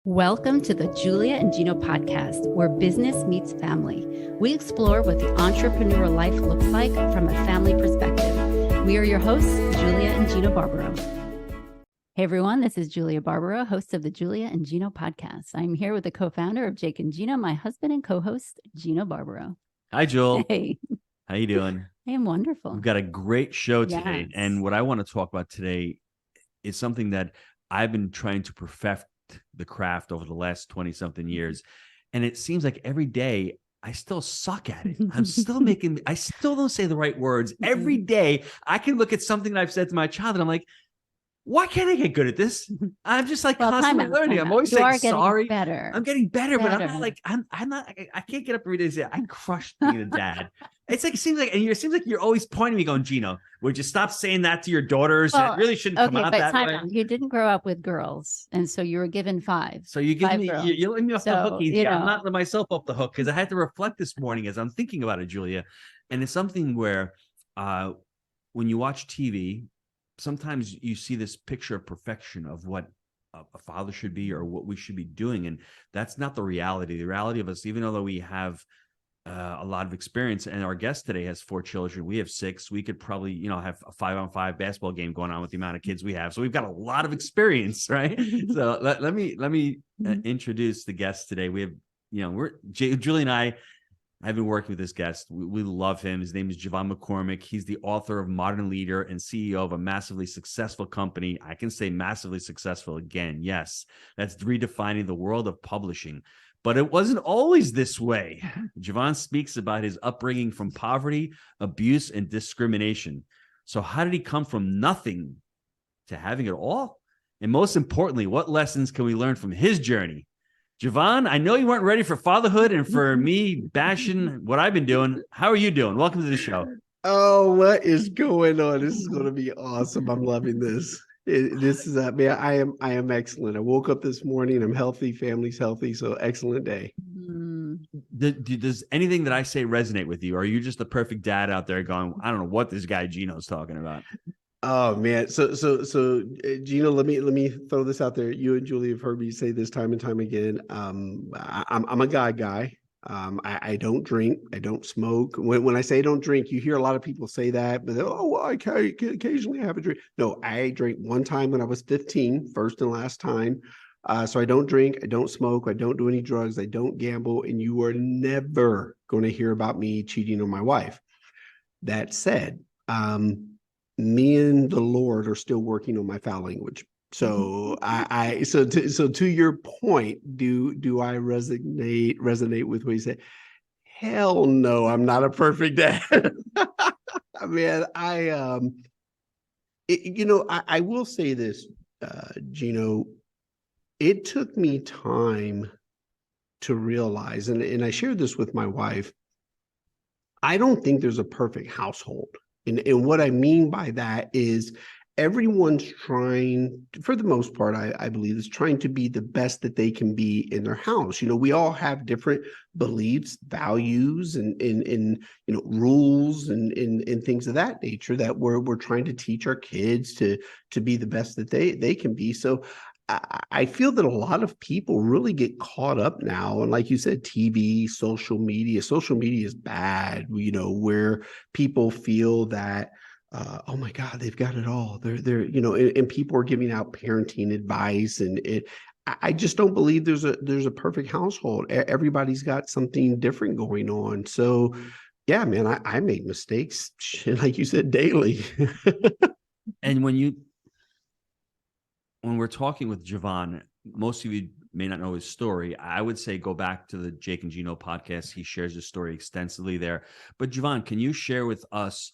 Welcome to the Julia and Gino podcast, where business meets family. We explore what the entrepreneur life looks like from a family perspective. We are your hosts, Julia and Gino Barbaro. Hey everyone, this is Julia Barbaro, host of the Julia and Gino podcast. I'm here with the co-founder of Jake and Gino, my husband and co-host, Gino Barbaro. Hi, Joel. Hey. How you doing? I am wonderful. We've got a great show today. Yes. And what I want to talk about today is something that I've been trying to perfect the craft over the last 20-something years. And it seems like every day I still suck at it. I still don't say the right words. Every day I can look at something that I've said to my child and I'm like, why can't I get good at this? I'm just like constantly learning. I'm always saying sorry. Better. I'm getting better, but I'm not like, I'm not, I can't get up every day and say, I crushed being a dad. It seems like you're always pointing me going, Gino, would you stop saying that to your daughters? Well, it really shouldn't come out that way. You didn't grow up with girls. And so you were given five. So you're letting me off the hook. I'm not letting myself off the hook because I had to reflect this morning as I'm thinking about it, Julia. And it's something where when you watch TV, sometimes you see this picture of perfection of what a father should be or what we should be doing. And that's not the reality. The reality of us, even though we have a lot of experience, and our guest today has 4 children, we have 6. We could probably, have a 5-on-5 basketball game going on with the amount of kids we have. So we've got a lot of experience, right? So let me introduce the guest today. We have, Julie and I have been working with this guest. We love him. His name is JeVon McCormick. He's the author of Modern Leader and CEO of a massively successful company. I can say massively successful again. Yes, that's redefining the world of publishing. But it wasn't always this way. JeVon speaks about his upbringing from poverty, abuse, and discrimination. So how did he come from nothing to having it all? And most importantly, what lessons can we learn from his journey? JeVon, I know you weren't ready for fatherhood and for me bashing what I've been doing. How are you doing? Welcome to the show. Oh, what is going on? This is going to be awesome. I'm loving this. This is man. I am excellent. I woke up this morning. I'm healthy. Family's healthy. So excellent day. Does anything that I say resonate with you? Or are you just the perfect dad out there going, I don't know what this guy Gino's talking about? Oh man. So Gino, let me throw this out there. You and Julie have heard me say this time and time again. I'm a guy. I don't drink. I don't smoke. When I say don't drink, you hear a lot of people say that, but I can occasionally have a drink. No, I drank one time when I was 15, first and last time. So I don't drink. I don't smoke. I don't do any drugs. I don't gamble. And you are never going to hear about me cheating on my wife. That said, me and the Lord are still working on my foul language. So so to your point, do I resonate with what you said? Hell no, I'm not a perfect dad. Man, I will say this, Gino, it took me time to realize, and I shared this with my wife, I don't think there's a perfect household. And what I mean by that is everyone's trying, for the most part, I believe, is trying to be the best that they can be in their house. We all have different beliefs, values, and rules and things of that nature that we're trying to teach our kids to be the best that they can be. So I feel that a lot of people really get caught up now. And like you said, TV, social media is bad, where people feel that, oh my God, they've got it all. They're and people are giving out parenting advice. And I just don't believe there's a perfect household. Everybody's got something different going on. So yeah, man, I make mistakes, like you said, daily. And when we're talking with JeVon, most of you may not know his story. I would say go back to the Jake and Gino podcast. He shares his story extensively there. But JeVon, can you share with us,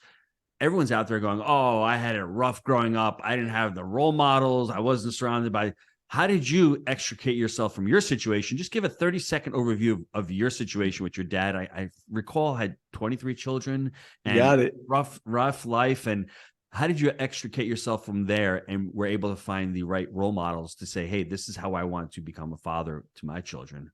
everyone's out there going, oh, I had it rough growing up. I didn't have the role models. I wasn't surrounded by. How did you extricate yourself from your situation? Just give a 30-second overview of your situation with your dad. I recall had 23 children and got it. rough life. And how did you extricate yourself from there and were able to find the right role models to say, hey, this is how I want to become a father to my children?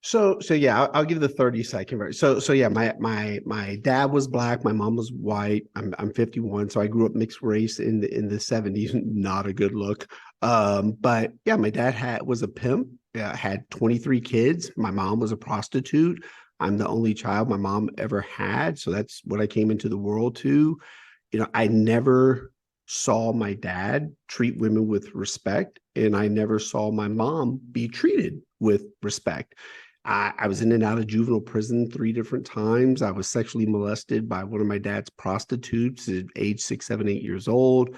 So yeah, I'll give the 30-second version. So yeah, my dad was black, my mom was white. I'm 51, so I grew up mixed race in the 70s. Not a good look. But yeah, my dad was a pimp had 23 kids. My mom was a prostitute. I'm the only child my mom ever had. So that's what I came into the world to. I never saw my dad treat women with respect, and I never saw my mom be treated with respect. I was in and out of juvenile prison 3 different times. I was sexually molested by one of my dad's prostitutes at age 6, 7, 8 years old.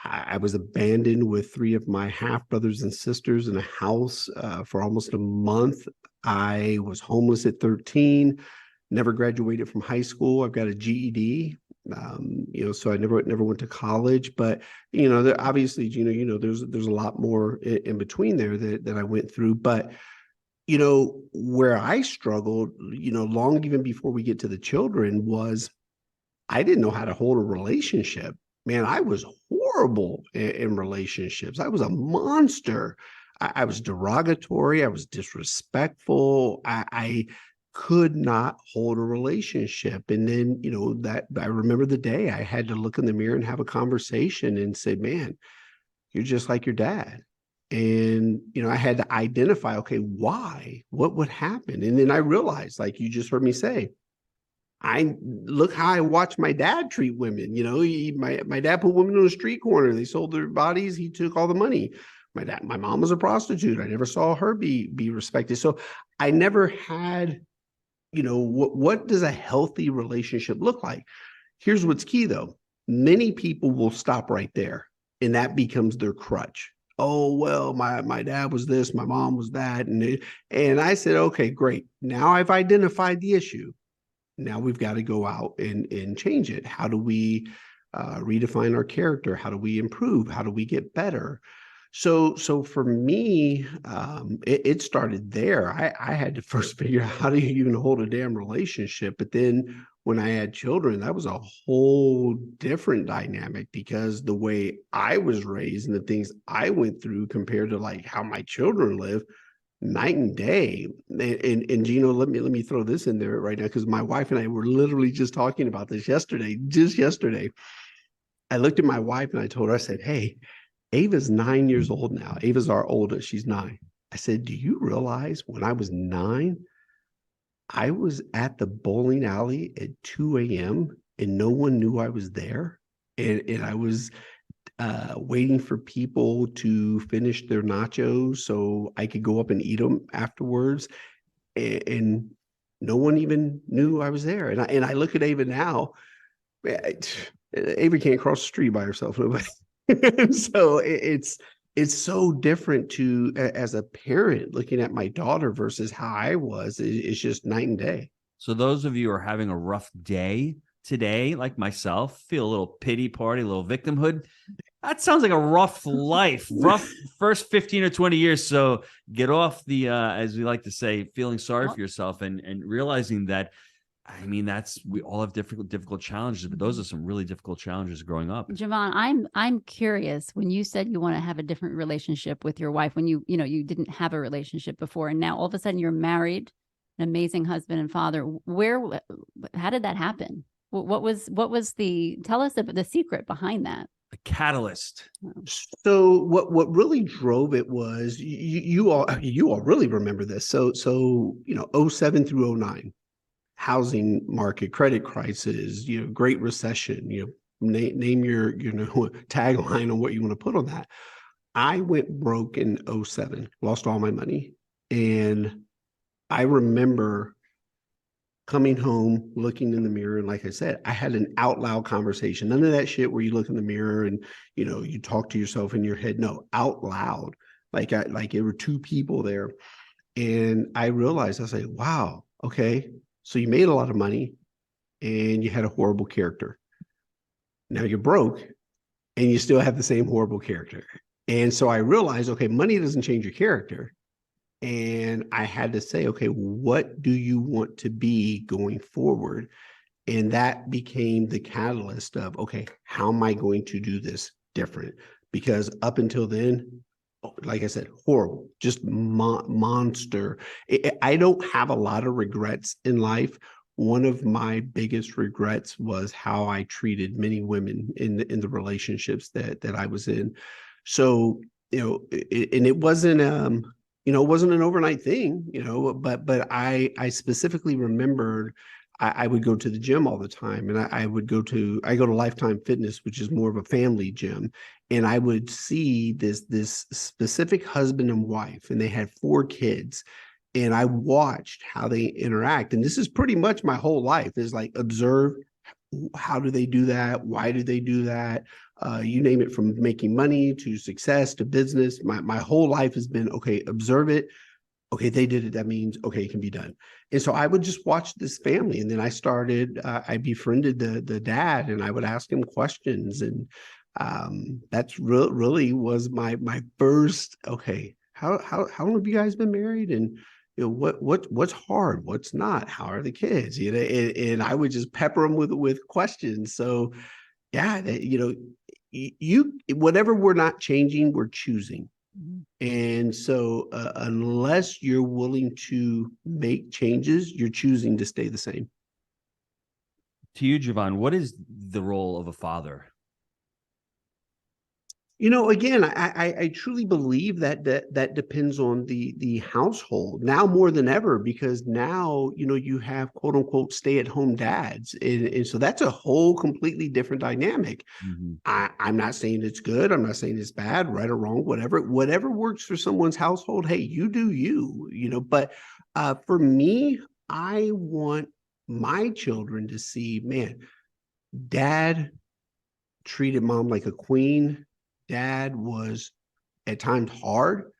I was abandoned with 3 of my half brothers and sisters in a house for almost a month. I was homeless at 13, never graduated from high school. I've got a GED. So I never went to college, but obviously, there's a lot more in between there that I went through. But where I struggled, long even before we get to the children, was I didn't know how to hold a relationship. Man, I was horrible in relationships. I was a monster. I was derogatory. I was disrespectful. I could not hold a relationship. And then, that I remember the day I had to look in the mirror and have a conversation and say, man, you're just like your dad. And, I had to identify, okay, why? What would happen? And then I realized, like you just heard me say, I look how I watched my dad treat women. My dad put women on a street corner. They sold their bodies. He took all the money. My mom was a prostitute. I never saw her be respected. So I never had, what does a healthy relationship look like? Here's what's key though. Many people will stop right there, and that becomes their crutch. Oh, well, my dad was this, my mom was that. And I said, okay, great. Now I've identified the issue. Now we've got to go out and change it. How do we redefine our character? How do we improve? How do we get better? So for me, it started there. I had to first figure out how do you even hold a damn relationship. But then when I had children, that was a whole different dynamic, because the way I was raised and the things I went through compared to like how my children live, night and day. And Gino, let me throw this in there right now, because my wife and I were literally just talking about this just yesterday. I looked at my wife and I told her, I said, hey, Ava's 9 years old now. Ava's our oldest. She's 9. I said, do you realize when I was 9, I was at the bowling alley at 2 a.m. and no one knew I was there. And I was waiting for people to finish their nachos so I could go up and eat them afterwards. And no one even knew I was there. And I look at Ava now. Ava can't cross the street by herself. Nobody. So it's so different to, as a parent, looking at my daughter versus how I was. It's just night and day. So those of you who are having a rough day today, like myself, feel a little pity party, a little victimhood. That sounds like a rough life, rough first 15 or 20 years. So get off the, as we like to say, feeling sorry for yourself and realizing that, I mean, we all have difficult challenges, but those are some really difficult challenges growing up. JeVon, I'm curious, when you said you want to have a different relationship with your wife, when you didn't have a relationship before, and now all of a sudden you're married, an amazing husband and father, how did that happen? What was tell us the secret behind that? The catalyst. So what really drove it was you all really remember this. So 07 through 09. Housing market, credit crisis, Great Recession, name your tagline on what you want to put on that. I went broke in 07, lost all my money. And I remember coming home, looking in the mirror. And like I said, I had an out loud conversation. None of that shit where you look in the mirror and, you talk to yourself in your head. No, out loud. Like there were 2 people there. And I realized, I was like, wow, okay. So you made a lot of money and you had a horrible character. Now you're broke and you still have the same horrible character. And so I realized, okay, money doesn't change your character. And I had to say, okay, what do you want to be going forward? And that became the catalyst of, okay, how am I going to do this different? Because up until then, like I said, horrible, just monster. I don't have a lot of regrets in life. One of my biggest regrets was how I treated many women in the relationships that I was in. So, and it wasn't, it wasn't an overnight thing, but I specifically remembered I would go to the gym all the time, and I go to Lifetime Fitness, which is more of a family gym. And I would see this specific husband and wife, and they had 4 kids. And I watched how they interact. And this is pretty much my whole life, is like, observe, how do they do that? Why do they do that? You name it, from making money to success to business. My whole life has been, okay, observe it. Okay, they did it. That means, okay, it can be done. And so I would just watch this family. And then I befriended the dad, and I would ask him questions. And that's really was my first, okay, how long have you guys been married? And what's hard, what's not, how are the kids, and I would just pepper them with questions. So yeah, you whatever we're not changing, we're choosing. And so unless you're willing to make changes, you're choosing to stay the same. To you, JeVon, what is the role of a father? Again, I truly believe that depends on the household now more than ever, because now, you have quote unquote stay-at-home dads. And so that's a whole completely different dynamic. Mm-hmm. I'm not saying it's good. I'm not saying it's bad, right or wrong, whatever works for someone's household. Hey, you do you, but for me, I want my children to see, man, dad treated mom like a queen. Dad was at times hard.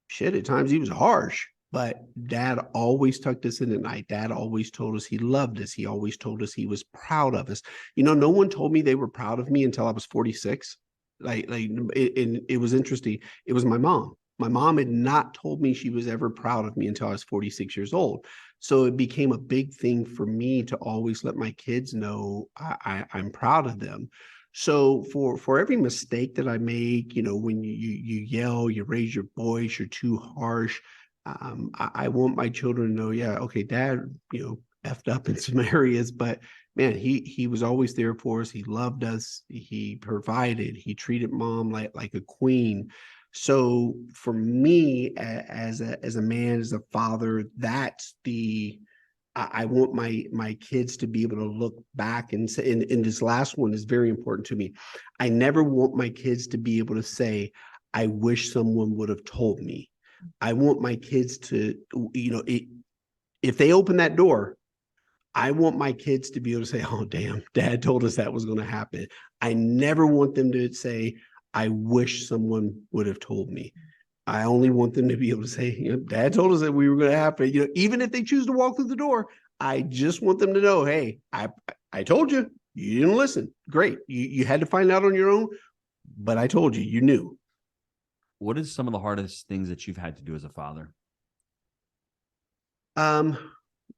Shit, at times he was harsh, but dad always tucked us in at night. Dad always told us he loved us. He always told us he was proud of us. No one told me they were proud of me until I was 46. It was interesting. It was my mom. My mom had not told me she was ever proud of me until I was 46 years old. So it became a big thing for me to always let my kids know I'm proud of them. So for every mistake that I make, when you yell, you raise your voice, you're too harsh, I want my children to know, yeah, okay, dad, effed up in some areas, but man, he was always there for us. He loved us. He provided. He treated mom like a queen. So for me, as a man, as a father, that's I want my kids to be able to look back and say, and this last one is very important to me. I never want my kids to be able to say, I wish someone would have told me. I want my kids to, if they open that door, I want my kids to be able to say, oh, damn, dad told us that was going to happen. I never want them to say, I wish someone would have told me. I only want them to be able to say, dad told us that we were going to happen. Even if they choose to walk through the door, I just want them to know, hey, I told you, you didn't listen. Great. You had to find out on your own, but I told you, you knew. What is some of the hardest things that you've had to do as a father?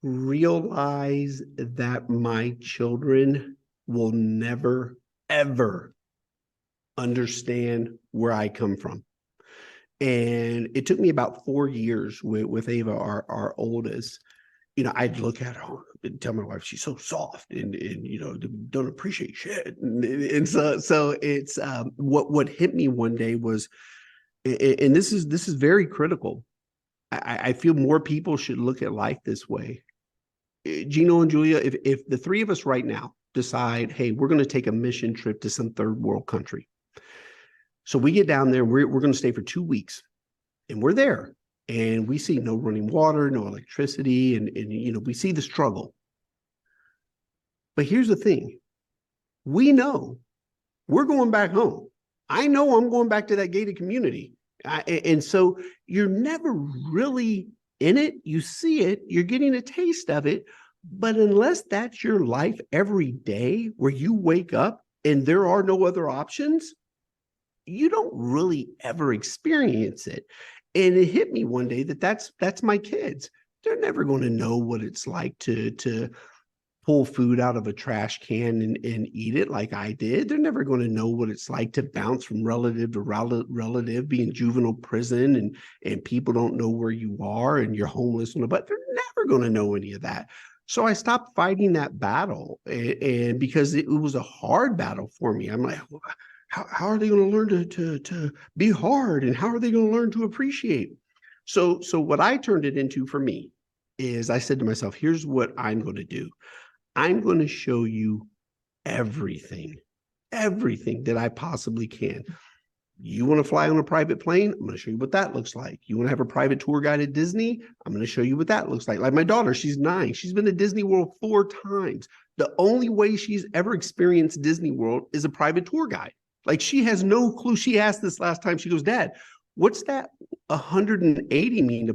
Realize that my children will never, ever understand where I come from. And it took me about 4 years with Ava, our oldest. I'd look at her and tell my wife she's so soft and don't appreciate shit. And so it's what hit me one day was, and this is very critical. I feel more people should look at life this way. Gino and Julia, if the 3 of us right now decide, hey, we're going to take a mission trip to some third world country. So we get down there, we're going to stay for 2 weeks, and we're there, and we see no running water, no electricity, and we see the struggle. But here's the thing. We know we're going back home. I know I'm going back to that gated community. And so you're never really in it. You see it, you're getting a taste of it. But unless that's your life every day, where you wake up and there are no other options, you don't really ever experience it. And it hit me one day that's my kids. They're never going to know what it's like to pull food out of a trash can and eat it like I did. They're never going to know what it's like to bounce from relative to relative, be in juvenile prison and people don't know where you are and you're homeless. But they're never going to know any of that. So I stopped fighting that battle, and because it was a hard battle for me. I'm like, how are they going to learn to be hard, and how are they going to learn to appreciate? So what I turned it into for me is I said to myself, here's what I'm going to do. I'm going to show you everything that I possibly can. You want to fly on a private plane? I'm going to show you what that looks like. You want to have a private tour guide at Disney? I'm going to show you what that looks like. Like my daughter, she's 9. She's been to Disney World 4 times. The only way she's ever experienced Disney World is a private tour guide. Like she has no clue. She asked this last time. She goes, Dad, what's that 180 mean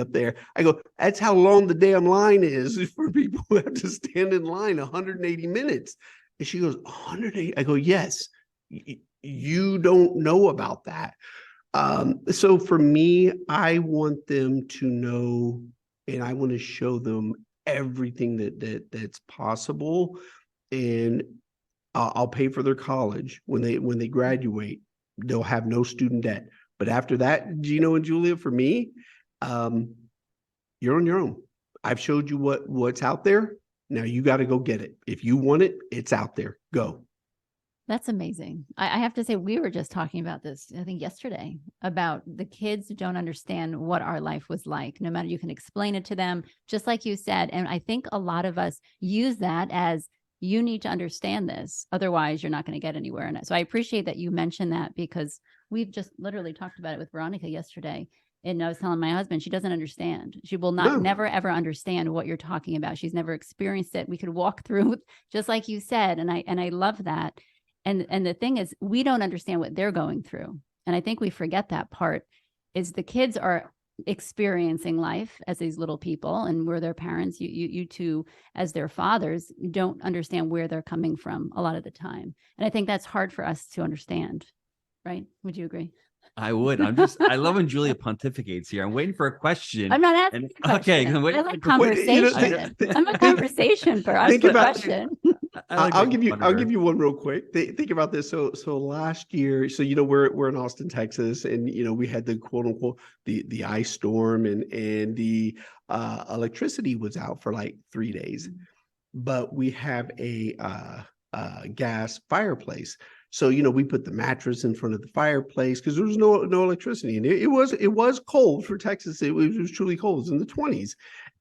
up there? I go, that's how long the damn line is for people who have to stand in line 180 minutes. And she goes, 180? I go, yes. You don't know about that. So for me, I want them to know, and I want to show them everything that's possible. And I'll pay for their college when they graduate. They'll have no student debt. But after that, Gino and Julia, for me, you're on your own. I've showed you what's out there. Now you got to go get it. If you want it, it's out there. Go. That's amazing. I have to say, we were just talking about this, I think yesterday, about the kids don't understand what our life was like, no matter you can explain it to them, just like you said. And I think a lot of us use that as, you need to understand this, otherwise you're not going to get anywhere in it. So I appreciate that you mentioned that, because we've just literally talked about it with Veronica yesterday. And I was telling my husband, she doesn't understand. She will never, ever understand what you're talking about. She's never experienced it. We could walk through, just like you said. And I love that. And the thing is, we don't understand what they're going through. And I think we forget that part, is the kids are experiencing life as these little people, and we're their parents. You two, as their fathers, don't understand where they're coming from a lot of the time. And I think that's hard for us to understand. Right? Would you agree? I would. I love when Julia pontificates here. I'm waiting for a question. I'm not asking a question. Okay. I like conversation. I'm a conversation for us. Question. I'll give you one real quick. Think about this. So last year, we're in Austin, Texas, and we had the quote unquote the ice storm, and the electricity was out for like 3 days, but we have a gas fireplace. So, we put the mattress in front of the fireplace because there was no electricity. And it was cold for Texas. It was truly cold. It was in the 20s.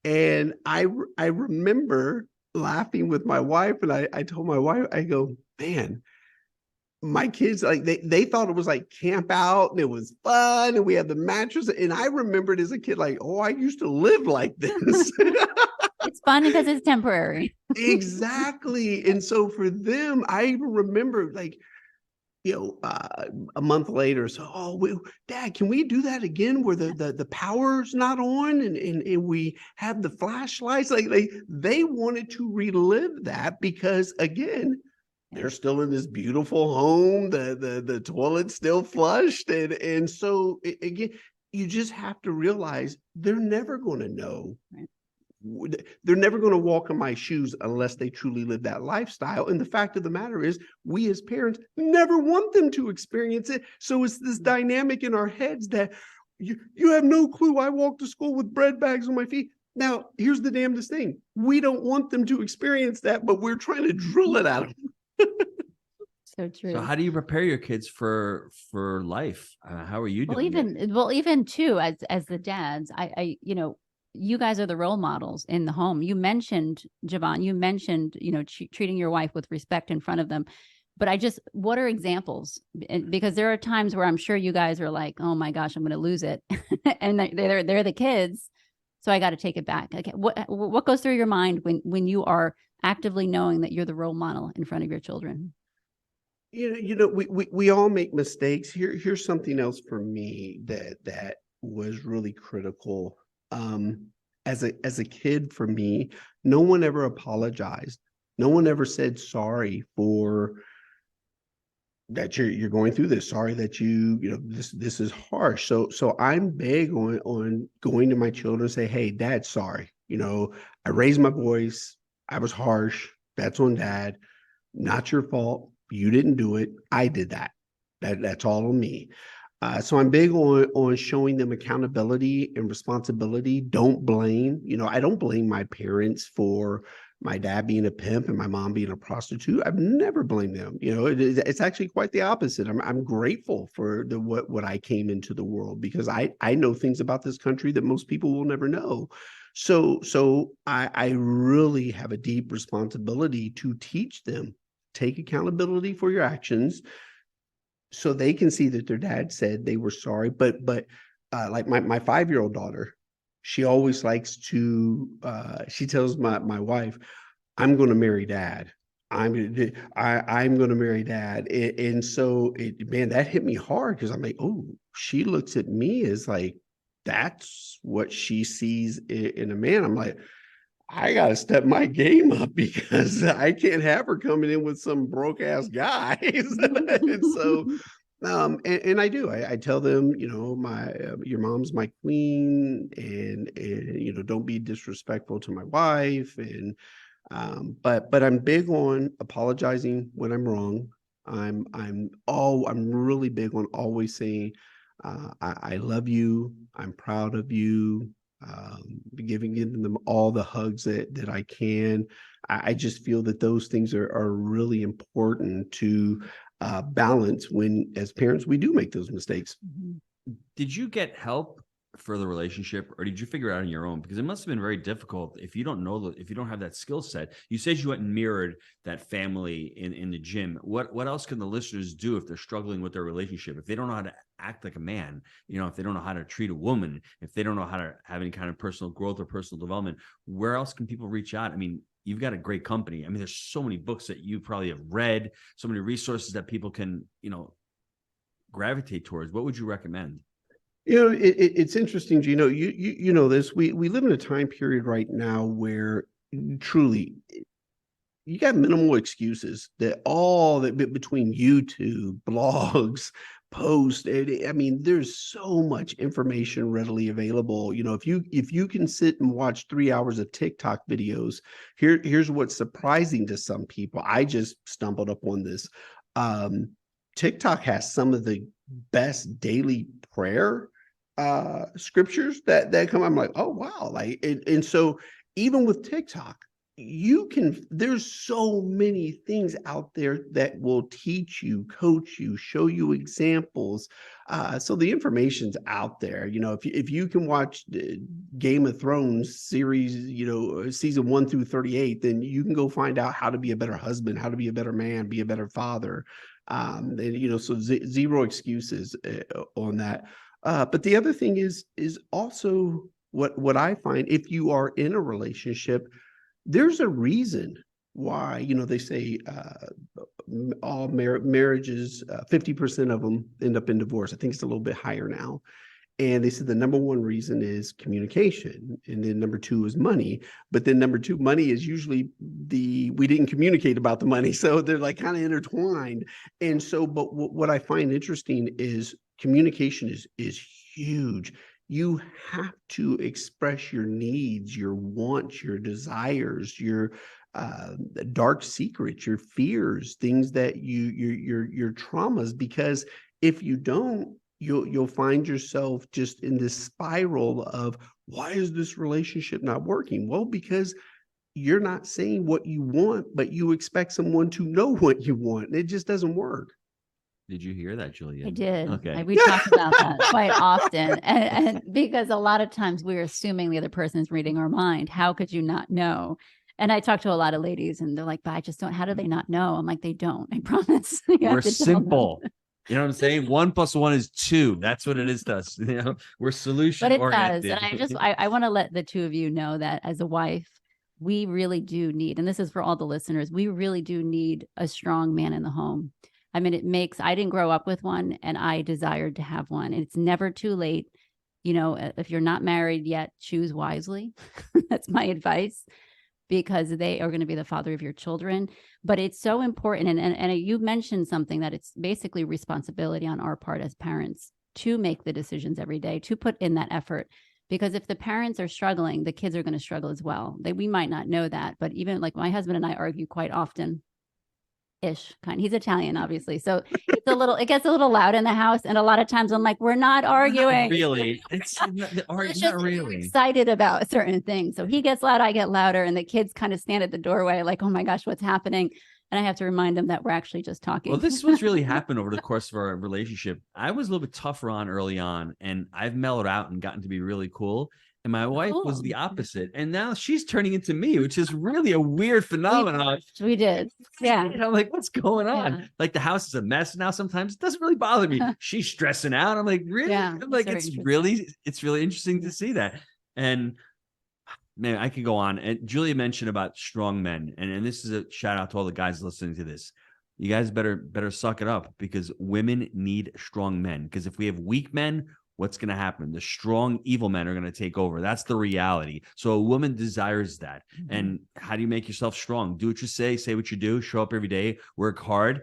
And I remember laughing with my wife, and I told my wife, I go, man, my kids, like they thought it was like camp out and it was fun and we had the mattress. And I remembered as a kid, like, oh, I used to live like this. It's fun because it's temporary. Exactly. And so for them, I even remember like, a month later, Dad, can we do that again where the power's not on and we have the flashlights? Like they wanted to relive that because, again, they're still in this beautiful home. The toilet's still flushed. And so, again, you just have to realize they're never going to know. Right. They're never going to walk in my shoes unless they truly live that lifestyle. And the fact of the matter is, we as parents never want them to experience it. So it's this dynamic in our heads that you have no clue. I walk to school with bread bags on my feet. Now, here's the damnedest thing. We don't want them to experience that, but we're trying to drill it out of them. So true. So how do you prepare your kids for life? How are you doing? Even too, as the dads, I you guys are the role models in the home. You mentioned, JeVon, treating your wife with respect in front of them. But what are examples? Because there are times where I'm sure you guys are like, oh my gosh, I'm going to lose it. And they're the kids. So I got to take it back. Okay. What goes through your mind when you are actively knowing that you're the role model in front of your children? We all make mistakes. Here's something else for me that was really critical. As a kid, for me, no one ever apologized. No one ever said sorry for that you're going through this. Sorry that this is harsh. So I'm big on going to my children and say, hey, Dad, sorry. I raised my voice. I was harsh. That's on Dad. Not your fault. You didn't do it. I did that. That's all on me. So I'm big on showing them accountability and responsibility. Don't blame. I don't blame my parents for my dad being a pimp and my mom being a prostitute. I've never blamed them. It's actually quite the opposite. I'm grateful for what I came into the world, because I know things about this country that most people will never know. So I really have a deep responsibility to teach them. Take accountability for your actions, so they can see that their dad said they were sorry. But like my 5-year-old daughter, she always likes to, she tells my wife, I'm going to marry dad. I'm going to marry dad. And so man, that hit me hard, because I'm like, oh, she looks at me as like, that's what she sees in a man. I'm like, I got to step my game up, because I can't have her coming in with some broke ass guy. And so, and I do, I tell them, your mom's my queen, and don't be disrespectful to my wife. And, but I'm big on apologizing when I'm wrong. I'm really big on always saying, I love you. I'm proud of you. Giving them all the hugs that I can. I just feel that those things are really important to balance when, as parents, we do make those mistakes. Did you get help for the relationship, or did you figure it out on your own? Because it must have been very difficult if you don't know, if you don't have that skill set. You said you went and mirrored that family in the gym. What else can the listeners do if they're struggling with their relationship? If they don't know how to act like a man, if they don't know how to treat a woman, if they don't know how to have any kind of personal growth or personal development, where else can people reach out? I mean, you've got a great company. I mean, there's so many books that you probably have read, so many resources that people can, gravitate towards. What would you recommend? It's interesting, Gino. You know this. We live in a time period right now where truly you got minimal excuses. That between YouTube, blogs, posts. I mean, there's so much information readily available. If you can sit and watch 3 hours of TikTok videos, here's what's surprising to some people. I just stumbled upon this. TikTok has some of the best daily prayer scriptures that come. I'm like, oh wow. And so even with TikTok, there's so many things out there that will teach you, coach you, show you examples. So the information's out there. If you can watch the Game of Thrones series, season 1 through 38, then you can go find out how to be a better husband, how to be a better man, be a better father. So zero excuses on that. But the other thing is also what I find, if you are in a relationship, there's a reason why, they say all marriages, 50% of them end up in divorce. I think it's a little bit higher now. And they said the number one reason is communication. And then number 2 is money. But then number 2, money is usually we didn't communicate about the money. So they're like kind of intertwined. And so, but what I find interesting is communication is huge. You have to express your needs, your wants, your desires, your dark secrets, your fears, things that your traumas, because if you don't, you'll find yourself just in this spiral of, why is this relationship not working? Well, because you're not saying what you want, but you expect someone to know what you want. And it just doesn't work. Did you hear that, Julia? I did. Okay. We talk about that quite often. And because a lot of times we're assuming the other person is reading our mind. How could you not know? And I talk to a lot of ladies and they're like, but I just don't, how do they not know? I'm like, they don't, I promise. We're simple. You know what I'm saying? 1 + 1 is 2. That's what it is to us. We're solution oriented. But it does. And I want to let the two of you know that as a wife, we really do need, and this is for all the listeners, we really do need a strong man in the home. I mean, I didn't grow up with one and I desired to have one. And it's never too late. If you're not married yet, choose wisely. That's my advice, because they are going to be the father of your children. But it's so important. And you mentioned something that it's basically responsibility on our part as parents to make the decisions every day, to put in that effort. Because if the parents are struggling, the kids are going to struggle as well. We might not know that, but even like my husband and I argue quite often. kind. He's Italian, obviously. So it gets a little loud in the house. And a lot of times I'm like, we're not arguing. Not really. It's not really excited about certain things. So he gets loud, I get louder, and the kids kind of stand at the doorway like, oh my gosh, what's happening? And I have to remind them that we're actually just talking. Well, this was really happened over the course of our relationship. I was a little bit tougher on early on, and I've mellowed out and gotten to be really cool. And my wife was the opposite. And now she's turning into me, which is really a weird phenomenon. We did. Yeah. I'm like, what's going on? Yeah. Like the house is a mess now. Sometimes it doesn't really bother me. She's stressing out. I'm like, really? Yeah, I'm like, it's really interesting to see that. And man, I could go on. And Julia mentioned about strong men. And this is a shout out to all the guys listening to this. You guys better suck it up, because women need strong men. Because if we have weak men, what's going to happen? The strong, evil men are going to take over. That's the reality. So a woman desires that. Mm-hmm. And how do you make yourself strong? Do what you say what you do, show up every day, work hard.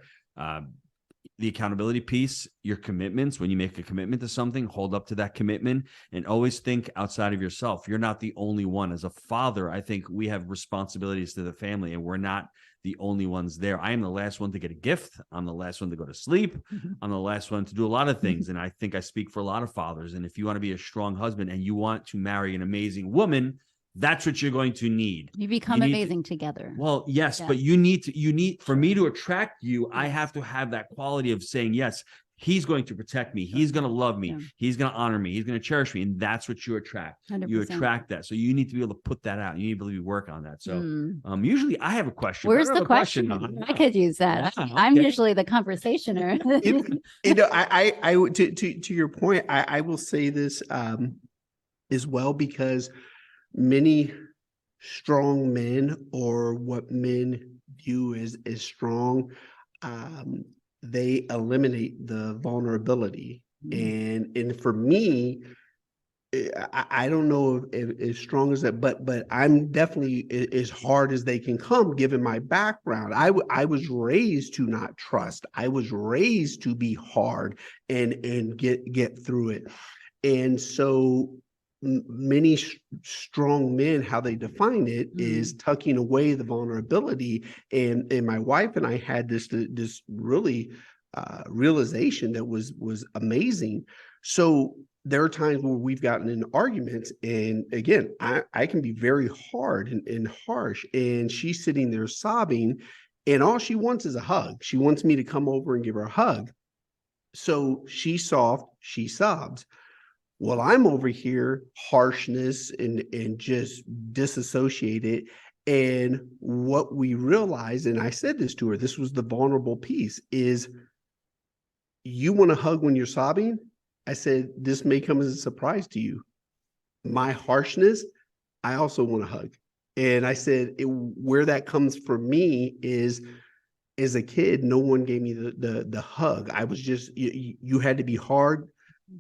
The accountability piece, your commitments. When you make a commitment to something, hold up to that commitment, and always think outside of yourself. You're not the only one. As a father, I think we have responsibilities to the family, and we're not the only ones there. I am the last one to get a gift. I'm the last one to go to sleep. Mm-hmm. I'm the last one to do a lot of things. And I think I speak for a lot of fathers. And if you want to be a strong husband and you want to marry an amazing woman, that's what you're going to need. You become amazing together. Well, yes, but you need for me to attract you, I have to have that quality of saying, yes, he's going to protect me. He's going to love me. Yeah. He's going to honor me. He's going to cherish me. And that's what you attract. 100%. You attract that. So you need to be able to put that out. You need to be able to work on that. So usually I have a question. Where's the question? I could use that. Yeah, okay. I'm usually the conversationer. To your point, I will say this as well, because many strong men, or what men view as strong, they eliminate the vulnerability. Mm-hmm. And for me, I don't know if as strong as that, but I'm definitely as hard as they can come, given my background. I was raised to not trust. I was raised to be hard and get through it. And so many strong men, how they define it is tucking away the vulnerability. And my wife and I had this really realization that was amazing. So there are times where we've gotten in arguments, and again, I can be very hard and harsh, and she's sitting there sobbing, and all she wants is a hug. She wants me to come over and give her a hug. So she's soft, she sobs. Well, I'm over here, harshness and just disassociated. And what we realized, and I said this to her, this was the vulnerable piece, is you want to hug when you're sobbing? I said, this may come as a surprise to you. My harshness, I also want to hug. And I said, where that comes from me is, as a kid, no one gave me the hug. I was just, you had to be hard,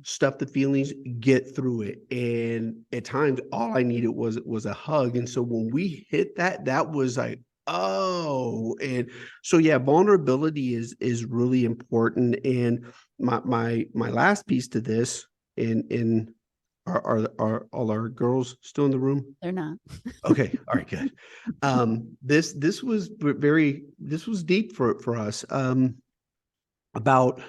stuff the feelings, get through it. And at times, all I needed was a hug. And so when we hit that was like, oh. And so, yeah, vulnerability is really important. And my last piece to this, and are all our girls still in the room? They're not. Okay. All right, good. This was deep for us. About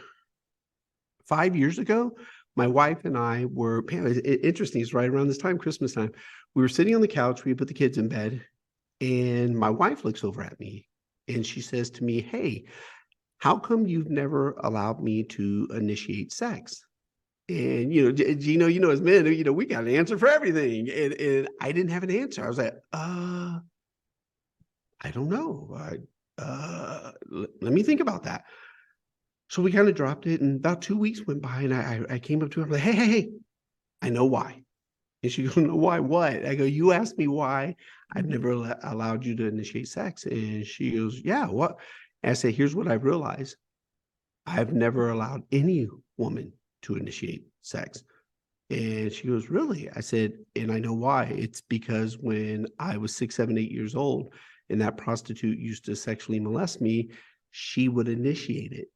5 years ago, my wife and I were, interesting, it's right around this time, Christmas time. We were sitting on the couch, we put the kids in bed, and my wife looks over at me and she says to me, hey, how come you've never allowed me to initiate sex? And, Gino, as men, we got an answer for everything. And I didn't have an answer. I was like, I don't know. Let me think about that. So we kind of dropped it, and about 2 weeks went by, and I came up to her, I'm like, hey, I know why. And she goes, no, why what? I go, you asked me why I've never allowed you to initiate sex. And she goes, yeah, what? And I said, here's what I realized. I've never allowed any woman to initiate sex. And she goes, really? I said, and I know why. It's because when I was 6, 7, 8 years old, and that prostitute used to sexually molest me, she would initiate it.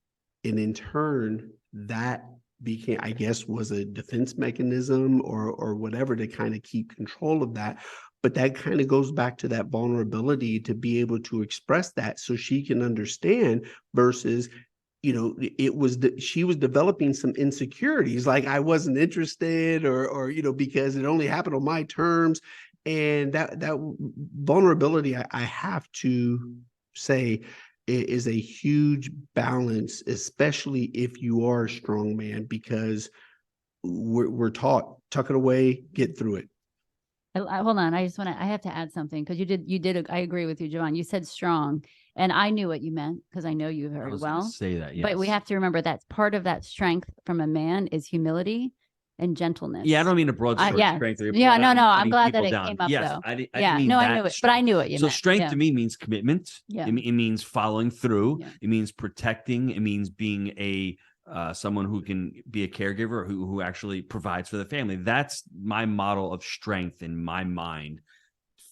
And in turn, that became, I guess, was a defense mechanism or whatever to kind of keep control of that. But that kind of goes back to that vulnerability to be able to express that so she can understand versus, she was developing some insecurities, like I wasn't interested or because it only happened on my terms. And that vulnerability, I have to say, is a huge balance, especially if you are a strong man, because we're taught, tuck it away, get through it. Hold on. I have to add something because I agree with you, JeVon. You said strong, and I knew what you meant because I know you very well. Say that, yes. But we have to remember that's part of that strength from a man is humility and gentleness. Yeah, I don't mean a broad strength. Yeah, no. I'm glad that it came up, yes, though. I mean I knew it, but I knew what you meant. So strength to me means commitment. Yeah. It means following through. Yeah. It means protecting. It means being someone who can be a caregiver who actually provides for the family. That's my model of strength in my mind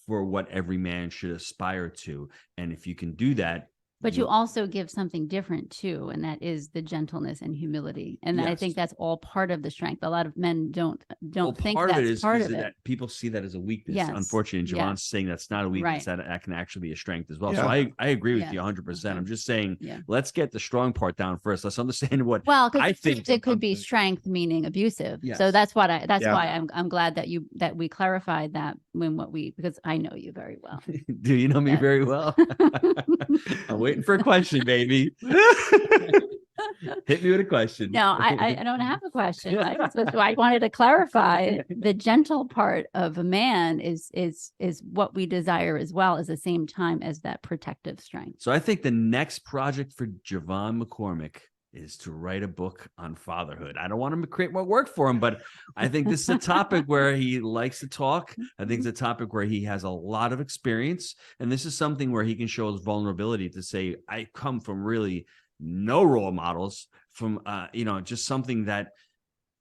for what every man should aspire to. And if you can do that. But you also give something different too, and that is the gentleness and humility. And I think that's all part of the strength. A lot of men don't think that's part of it. That people see that as a weakness. Yes. Unfortunately, and JeVon's saying that's not a weakness, right. that can actually be a strength as well. Yeah. So I agree with you 100%. I'm just saying, let's get the strong part down first. Let's understand what I think. It could be strength meaning abusive. Yes. So that's why I'm glad that we clarified that because I know you very well. Do you know me very well? I'm waiting for a question, baby. Hit me with a question. No, I don't have a question. I wanted to clarify the gentle part of a man is what we desire as well as the same time as that protective strength. So I think the next project for JeVon McCormick is to write a book on fatherhood. I don't want him to create more work for him, but I think this is a topic where he likes to talk. I think it's a topic where he has a lot of experience. And this is something where he can show his vulnerability to say, I come from really no role models, from, just something that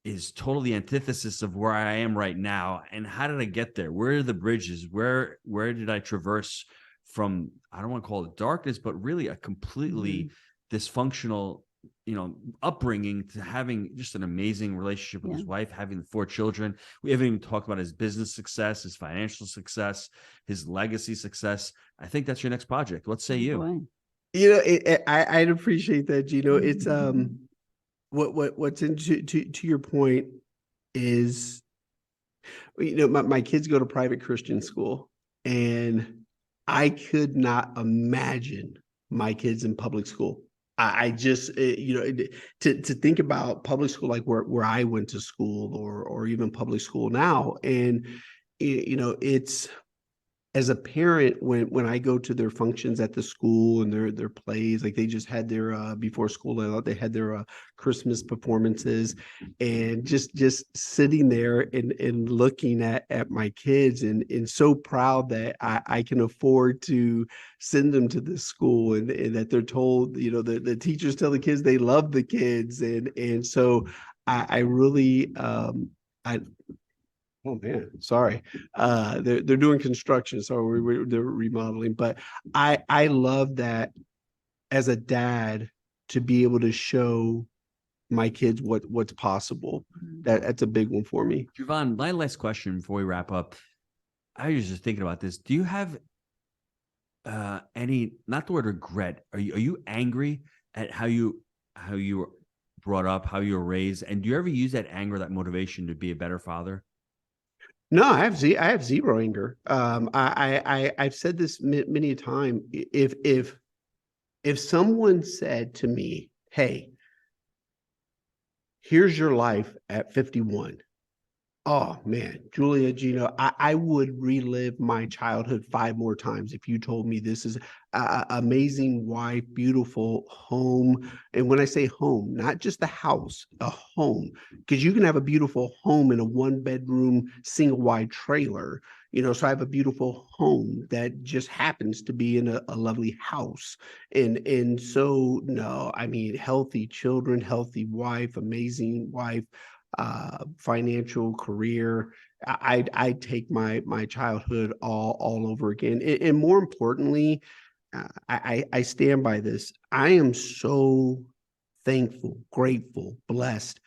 is totally antithesis of where I am right now. And how did I get there? Where are the bridges? Where did I traverse from, I don't want to call it darkness, but really a completely dysfunctional upbringing to having just an amazing relationship with his wife, having 4 children. We haven't even talked about his business success, his financial success, his legacy success. I think that's your next project. What say you? I'd appreciate that, Gino. It's what's to your point is, my kids go to private Christian school, and I could not imagine my kids in public school. I just, to think about public school, like where I went to school or even public school now. And, it's, as a parent, when I go to their functions at the school and their plays, like they just had their before school, they had their Christmas performances, and just sitting there and looking at my kids and so proud that I can afford to send them to this school, and that they're told, the teachers tell the kids they love the kids, and so I really oh man, sorry. They're doing construction, so they're remodeling. But I love that as a dad to be able to show my kids what's possible. That's a big one for me. JeVon, my last question before we wrap up. I was just thinking about this. Do you have any, not the word regret, are you angry at how you were brought up, how you were raised, and do you ever use that anger, that motivation to be a better father? No, I have zero anger. I've said this many a time. If someone said to me, "Hey, here's your life at 51," oh man, Julia, Gino, I would relive my childhood 5 more times if you told me this is a amazing wife, beautiful home. And when I say home, not just a house, a home, because you can have a beautiful home in a 1-bedroom, single wide trailer. So I have a beautiful home that just happens to be in a lovely house. And so, no, I mean, healthy children, healthy wife, amazing wife, financial career. I'd take my childhood all over again. And more importantly, I stand by this. I am so thankful, grateful, blessed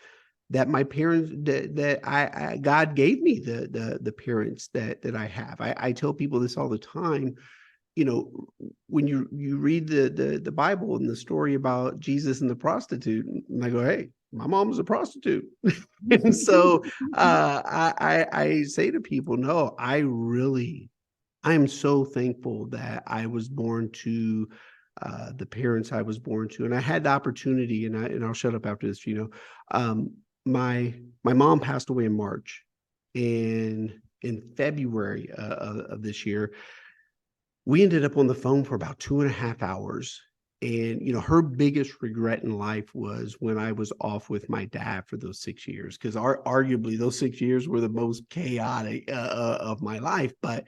that my parents, that God gave me the parents that I have. I tell people this all the time. When you read the Bible and the story about Jesus and the prostitute, and I go, hey, my mom was a prostitute. And so I say to people, no, I am so thankful that I was born to the parents I was born to. And I had the opportunity, and I'll shut up after this, my mom passed away in March, and in February of this year, we ended up on the phone for about 2.5 hours. And, her biggest regret in life was when I was off with my dad for those 6 years, because arguably those 6 years were the most chaotic of my life, but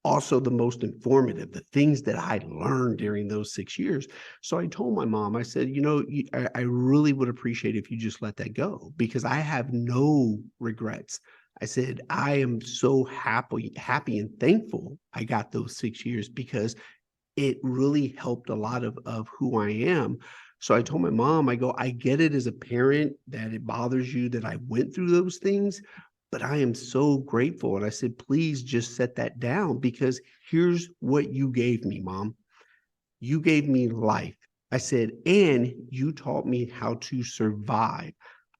also the most informative, the things that I learned during those 6 years. So I told my mom, I said, I really would appreciate if you just let that go, because I have no regrets. I said, I am so happy and thankful I got those 6 years, because it really helped a lot of who I am. So I told my mom, I go, I get it as a parent that it bothers you that I went through those things, but I am so grateful. And I said, please just set that down, because here's what you gave me, Mom. You gave me life. I said, and you taught me how to survive.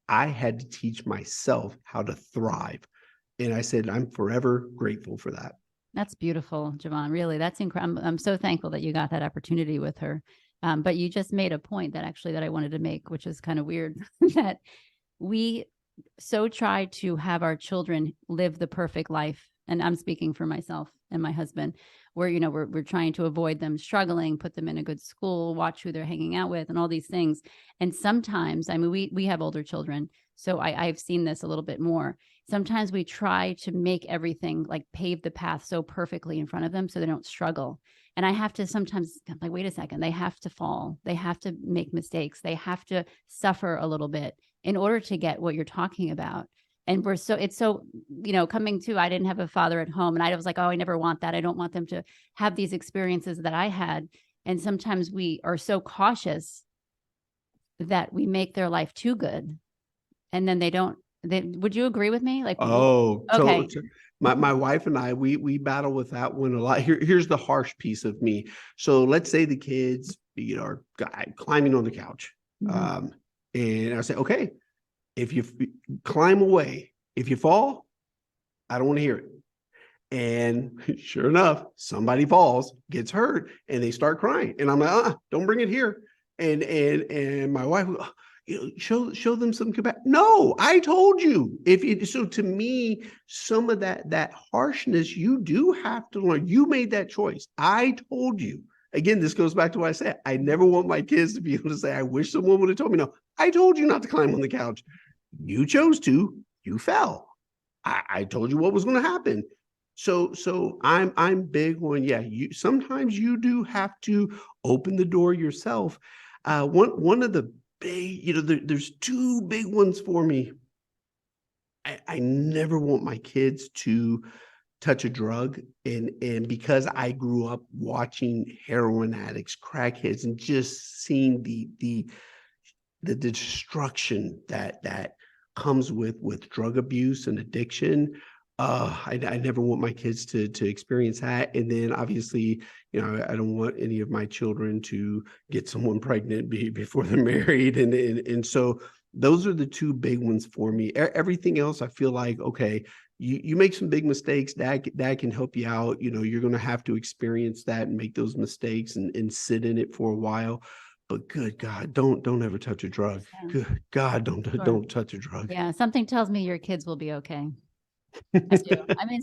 I had to teach myself how to thrive. And I said, I'm forever grateful for that. That's beautiful, JeVon. Really, that's incredible. I'm so thankful that you got that opportunity with her. But you just made a point that I wanted to make, which is kind of weird, that we so try to have our children live the perfect life. And I'm speaking for myself and my husband, where, we're trying to avoid them struggling, put them in a good school, watch who they're hanging out with, and all these things. And sometimes, we have older children, so I've seen this a little bit more. Sometimes we try to make everything like pave the path so perfectly in front of them so they don't struggle. And I have to sometimes like, wait a second, they have to fall. They have to make mistakes. They have to suffer a little bit in order to get what you're talking about. And it's so, coming to, I didn't have a father at home, and I was like, oh, I never want that. I don't want them to have these experiences that I had. And sometimes we are so cautious that we make their life too good. And then would you agree with me? Like, okay. My wife and I, we battle with that one a lot. Here's the harsh piece of me. So let's say the kids, are climbing on the couch. Mm-hmm. And I say, okay, if you climb away, if you fall, I don't want to hear it. And sure enough, somebody falls, gets hurt, and they start crying. And I'm like, don't bring it here. And my wife, show them some compassion. No, I told you. So to me, some of that harshness, you do have to learn. You made that choice. I told you. Again, this goes back to what I said. I never want my kids to be able to say, I wish someone would have told me. No, I told you not to climb on the couch. You chose to. You fell. I told you what was going to happen. So I'm big on, sometimes you do have to open the door yourself. One of the big, there's two big ones for me. I never want my kids to touch a drug, and because I grew up watching heroin addicts, crackheads, and just seeing the destruction that comes with drug abuse and addiction. I never want my kids to experience that. And then obviously, I don't want any of my children to get someone pregnant before they're married. And so those are the two big ones for me. Everything else, I feel like, okay, you make some big mistakes, dad can help you out. You're going to have to experience that and make those mistakes and sit in it for a while. But good God, don't ever touch a drug. Yeah. Good God, don't touch a drug. Yeah, something tells me your kids will be okay. I do.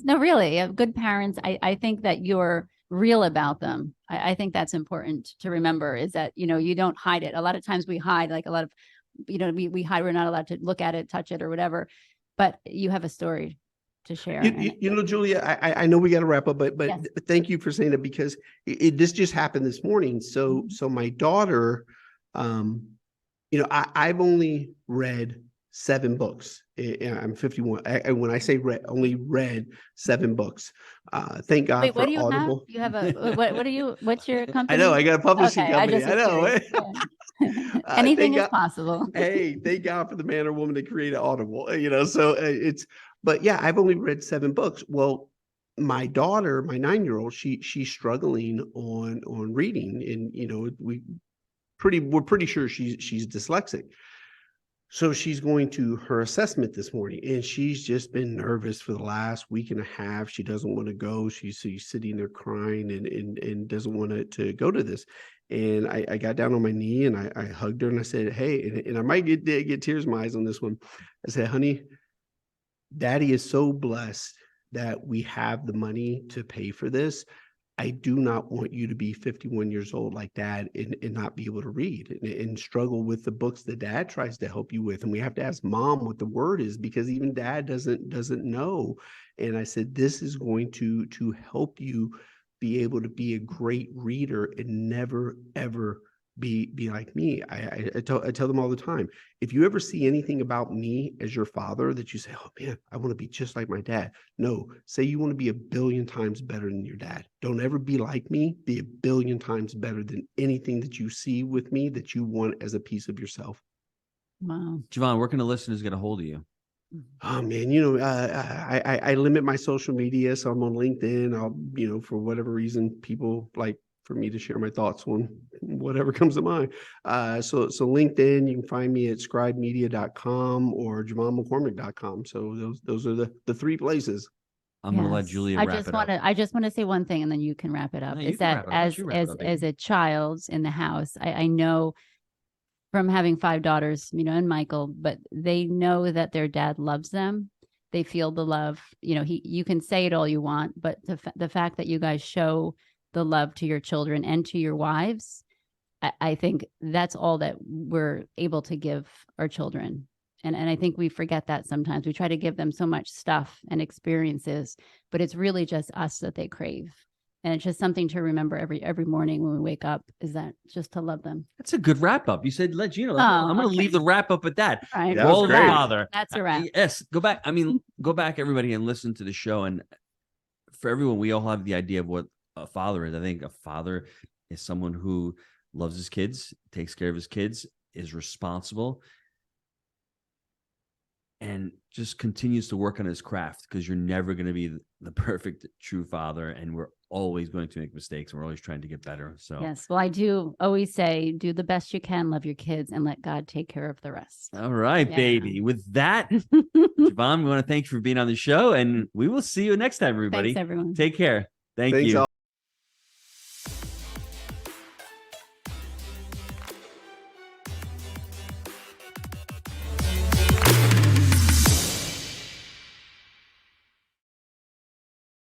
No, really, good parents. I think that you're real about them. I think that's important to remember, is that, you don't hide it. A lot of times we hide, like a lot of, we hide, we're not allowed to look at it, touch it, or whatever, but you have a story to share. Julia, I know we got to wrap up, but yes. Thank you for saying that, because this just happened this morning. So my daughter, I've only read 7 books. I'm 51. When I say only read 7 books. Thank God Wait, for what do you Audible. have? You have a what's your company? I know, I got a publishing Okay, company. I know. Anything is possible. Hey, thank God for the man or woman that created Audible. So but yeah, I've only read 7 books. Well, my daughter, my 9-year-old, she's struggling on reading, and we're pretty sure she's dyslexic. So she's going to her assessment this morning, and she's just been nervous for the last week and a half. She doesn't want to go. She's sitting there crying and doesn't want to go to this. And I got down on my knee and I hugged her and I said, hey, and I might get tears in my eyes on this one. I said, honey, Daddy is so blessed that we have the money to pay for this. I do not want you to be 51 years old like Dad and not be able to read and struggle with the books that Dad tries to help you with. And we have to ask Mom what the word is, because even Dad doesn't know. And I said, this is going to help you be able to be a great reader and never, ever be like me. I tell them all the time, if you ever see anything about me as your father that you say, oh man, I want to be just like my dad. No, say you want to be 1,000,000,000 times better than your dad. Don't ever be like me. Be 1,000,000,000 times better than anything that you see with me that you want as a piece of yourself. Wow. JeVon, where can the listeners get a hold of you? Oh man, I limit my social media, so I'm on LinkedIn. I'll, for whatever reason, people like for me to share my thoughts on whatever comes to mind. So LinkedIn, you can find me at scribemedia.com or JeVonMcCormick.com. So those are the 3 places. I'm going to let Julia wrap it up. I just want to say one thing and then you can wrap it up. Is that as a child in the house, I know from having 5 daughters, and Michael, but they know that their dad loves them. They feel the love. You can say it all you want, but the fact that you guys show the love to your children and to your wives, I think that's all that we're able to give our children. And I think we forget that sometimes. We try to give them so much stuff and experiences, but it's really just us that they crave. And it's just something to remember every morning when we wake up, is that just to love them. That's a good wrap up. You said, let Gino. I'm going to leave the wrap up at that. Right. That was great. Father. That's a wrap. Yes. Go back. Go back, everybody, and listen to the show. And for everyone, we all have the idea of what a father is. I think a father is someone who loves his kids, takes care of his kids, is responsible, and just continues to work on his craft, because you're never going to be the perfect true father, and we're always going to make mistakes, and we're always trying to get better. So yes, well, I do always say, do the best you can, love your kids, and let God take care of the rest. All right, baby. With that, JeVon, we want to thank you for being on the show, and we will see you next time, everybody. Thanks, everyone. Take care. Thanks, you.